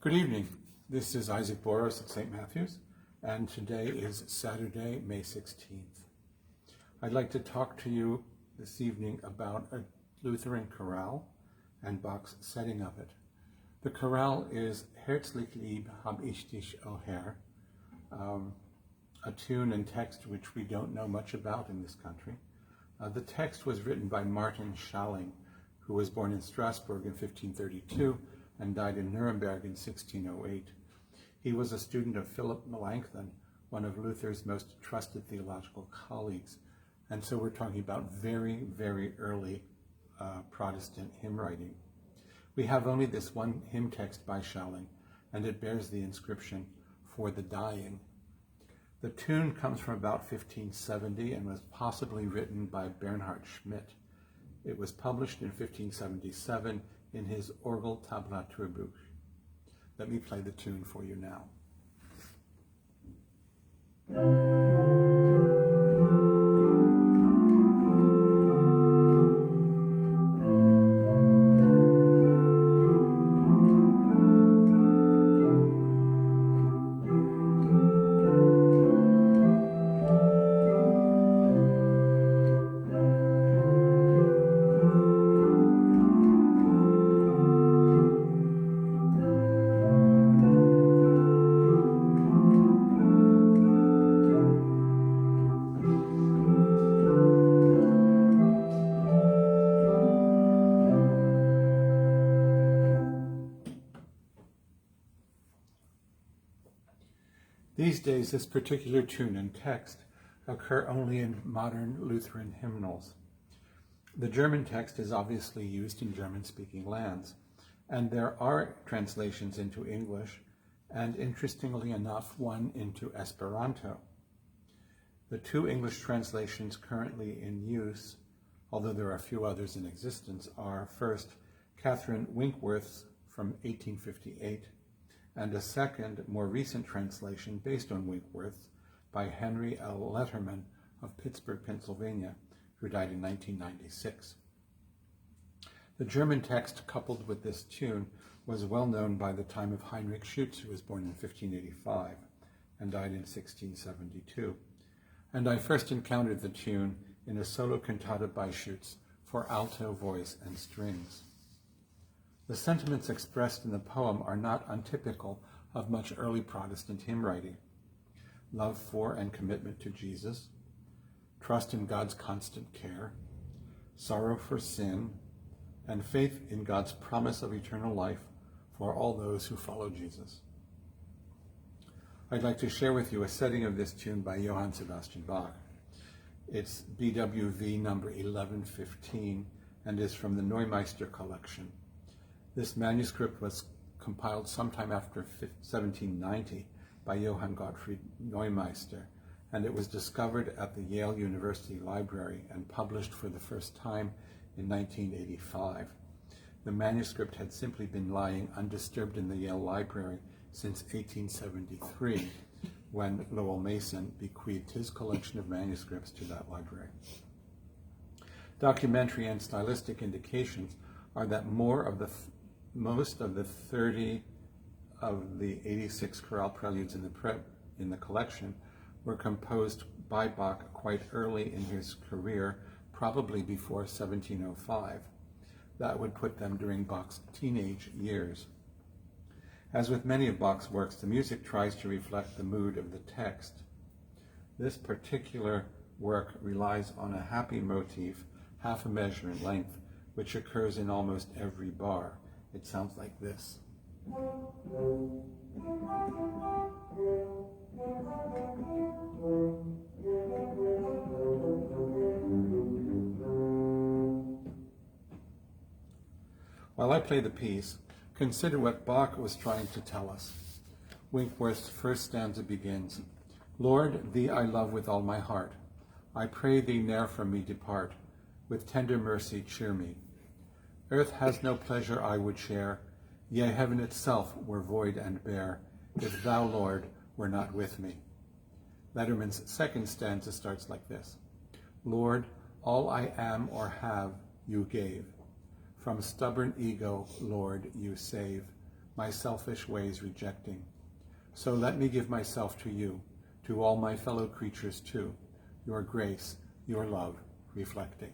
Good evening. This is Isaac Boros at St. Matthew's, and today is Saturday, May 16th. I'd like to talk to you this evening about a Lutheran chorale and Bach's setting of it. The chorale is Herzlich lieb hab ich dich, O Herr, a tune and text which we don't know much about in this country. The text was written by Martin Schalling, who was born in Strasbourg in 1532 and died in Nuremberg in 1608. He was a student of Philip Melanchthon, one of Luther's most trusted theological colleagues. And so we're talking about very, very early Protestant hymn writing. We have only this one hymn text by Schalling, and it bears the inscription, "For the Dying." The tune comes from about 1570 and was possibly written by Bernhard Schmidt. It was published in 1577 in his Orgeltablaturbuch. Let me play the tune for you now. These days, this particular tune and text occur only in modern Lutheran hymnals. The German text is obviously used in German-speaking lands, and there are translations into English, and interestingly enough, one into Esperanto. The two English translations currently in use, although there are a few others in existence, are first Catherine Winkworth's from 1858, and a second, more recent translation based on Winkworth by Henry L. Letterman of Pittsburgh, Pennsylvania, who died in 1996. The German text coupled with this tune was well known by the time of Heinrich Schütz, who was born in 1585 and died in 1672. And I first encountered the tune in a solo cantata by Schütz for alto voice and strings. The sentiments expressed in the poem are not untypical of much early Protestant hymn writing. Love for and commitment to Jesus, trust in God's constant care, sorrow for sin, and faith in God's promise of eternal life for all those who follow Jesus. I'd like to share with you a setting of this tune by Johann Sebastian Bach. It's BWV number 1115 and is from the Neumeister collection. This manuscript was compiled sometime after 1790 by Johann Gottfried Neumeister, and it was discovered at the Yale University Library and published for the first time in 1985. The manuscript had simply been lying undisturbed in the Yale Library since 1873, when Lowell Mason bequeathed his collection of manuscripts to that library. Documentary and stylistic indications are that most of the 30 of the 86 chorale preludes in the collection were composed by Bach quite early in his career, probably before 1705. That would put them during Bach's teenage years. As with many of Bach's works, the music tries to reflect the mood of the text. This particular work relies on a happy motif, half a measure in length, which occurs in almost every bar. It sounds like this. While I play the piece, consider what Bach was trying to tell us. Winkworth's first stanza begins, "Lord, thee I love with all my heart. I pray thee ne'er from me depart. With tender mercy cheer me. Earth has no pleasure I would share, yea, heaven itself were void and bare, if thou, Lord, were not with me." Letterman's second stanza starts like this. "Lord, all I am or have you gave. From stubborn ego, Lord, you save. my selfish ways rejecting. So let me give myself to you, to all my fellow creatures too, your grace, your love reflecting.